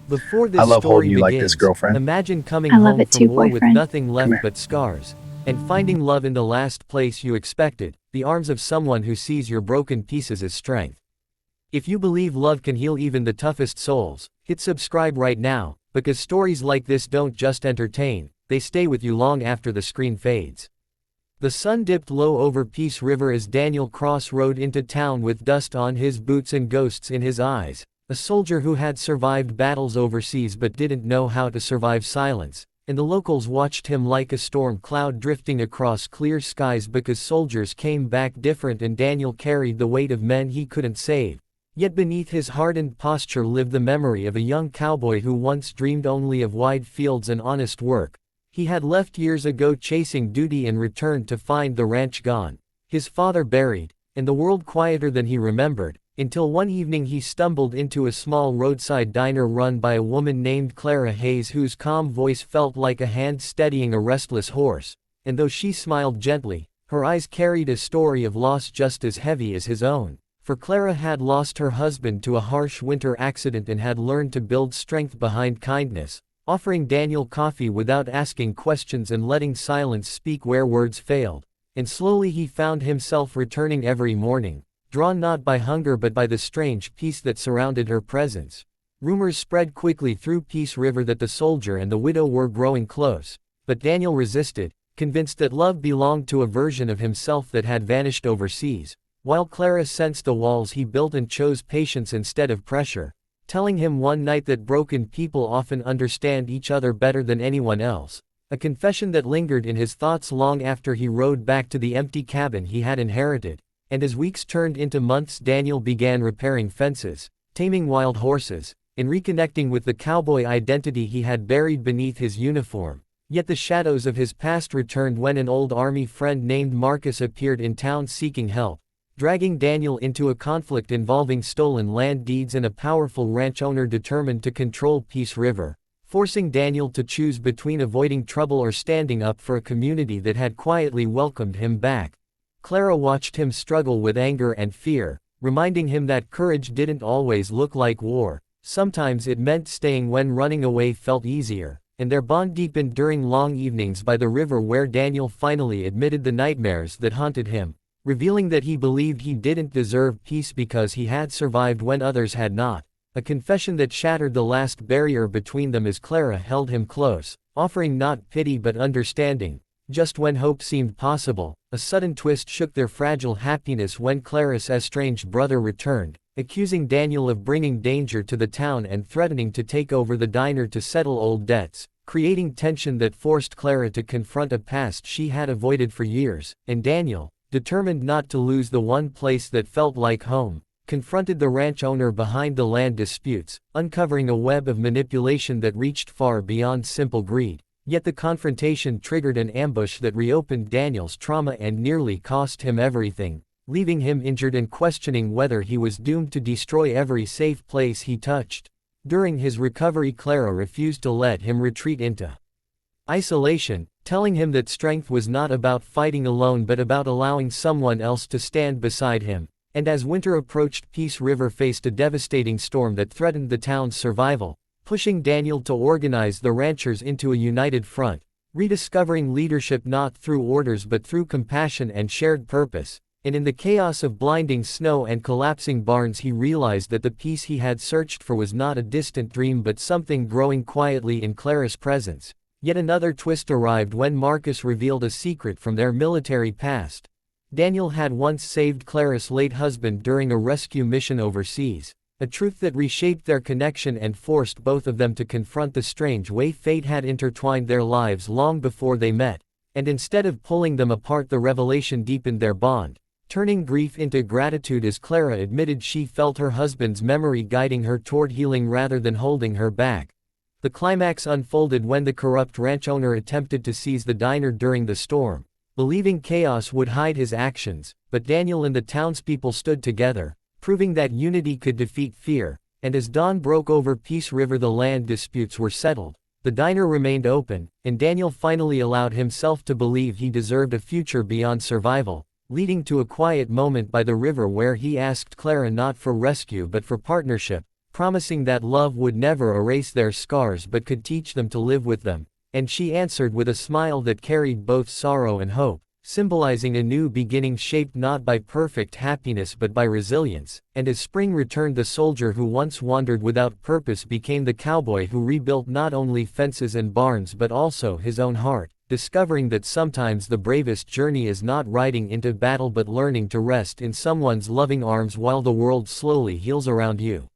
Before I this love story holding you like this, begins, girlfriend. imagine coming I love home it from too, war with boyfriend. nothing Come left here. but scars, and finding love in the last place you expected, the arms of someone who sees your broken pieces as strength. If you believe love can heal even the toughest souls, hit subscribe right now, because stories like this don't just entertain, they stay with you long after the screen fades. The sun dipped low over Peace River as Daniel Cross rode into town with dust on his boots and ghosts in his eyes, a soldier who had survived battles overseas but didn't know how to survive silence, and the locals watched him like a storm cloud drifting across clear skies because soldiers came back different and Daniel carried the weight of men he couldn't save. Yet beneath his hardened posture lived the memory of a young cowboy who once dreamed only of wide fields and honest work. He had left years ago chasing duty and returned to find the ranch gone, his father buried, and the world quieter than he remembered, until one evening he stumbled into a small roadside diner run by a woman named Clara Hayes whose calm voice felt like a hand steadying a restless horse, and though she smiled gently, her eyes carried a story of loss just as heavy as his own. For Clara had lost her husband to a harsh winter accident and had learned to build strength behind kindness, offering Daniel coffee without asking questions and letting silence speak where words failed. And slowly he found himself returning every morning, drawn not by hunger but by the strange peace that surrounded her presence. Rumors spread quickly through Peace River that the soldier and the widow were growing close, but Daniel resisted, convinced that love belonged to a version of himself that had vanished overseas. While Clara sensed the walls he built and chose patience instead of pressure, telling him one night that broken people often understand each other better than anyone else, a confession that lingered in his thoughts long after he rode back to the empty cabin he had inherited. And as weeks turned into months, Daniel began repairing fences, taming wild horses, and reconnecting with the cowboy identity he had buried beneath his uniform. Yet the shadows of his past returned when an old army friend named Marcus appeared in town seeking help, dragging Daniel into a conflict involving stolen land deeds and a powerful ranch owner determined to control Peace River, forcing Daniel to choose between avoiding trouble or standing up for a community that had quietly welcomed him back. Clara watched him struggle with anger and fear, reminding him that courage didn't always look like war. Sometimes it meant staying when running away felt easier, and their bond deepened during long evenings by the river where Daniel finally admitted the nightmares that haunted him, revealing that he believed he didn't deserve peace because he had survived when others had not, a confession that shattered the last barrier between them as Clara held him close, offering not pity but understanding. Just when hope seemed possible, a sudden twist shook their fragile happiness when Clara's estranged brother returned, accusing Daniel of bringing danger to the town and threatening to take over the diner to settle old debts, creating tension that forced Clara to confront a past she had avoided for years. And Daniel, determined not to lose the one place that felt like home, confronted the ranch owner behind the land disputes, uncovering a web of manipulation that reached far beyond simple greed. Yet the confrontation triggered an ambush that reopened Daniel's trauma and nearly cost him everything, leaving him injured and questioning whether he was doomed to destroy every safe place he touched. During his recovery, Clara refused to let him retreat into isolation, telling him that strength was not about fighting alone but about allowing someone else to stand beside him. And as winter approached, Peace River faced a devastating storm that threatened the town's survival, pushing Daniel to organize the ranchers into a united front, rediscovering leadership not through orders but through compassion and shared purpose. And in the chaos of blinding snow and collapsing barns, he realized that the peace he had searched for was not a distant dream but something growing quietly in Clara's presence. Yet another twist arrived when Marcus revealed a secret from their military past. Daniel had once saved Clara's late husband during a rescue mission overseas, a truth that reshaped their connection and forced both of them to confront the strange way fate had intertwined their lives long before they met. And instead of pulling them apart, the revelation deepened their bond, turning grief into gratitude as Clara admitted she felt her husband's memory guiding her toward healing rather than holding her back. The climax unfolded when the corrupt ranch owner attempted to seize the diner during the storm, believing chaos would hide his actions, but Daniel and the townspeople stood together, proving that unity could defeat fear. And as dawn broke over Peace River, the land disputes were settled, the diner remained open, and Daniel finally allowed himself to believe he deserved a future beyond survival, leading to a quiet moment by the river where he asked Clara not for rescue but for partnership, promising that love would never erase their scars but could teach them to live with them, and she answered with a smile that carried both sorrow and hope, symbolizing a new beginning shaped not by perfect happiness but by resilience. And as spring returned, the soldier who once wandered without purpose became the cowboy who rebuilt not only fences and barns but also his own heart, discovering that sometimes the bravest journey is not riding into battle but learning to rest in someone's loving arms while the world slowly heals around you.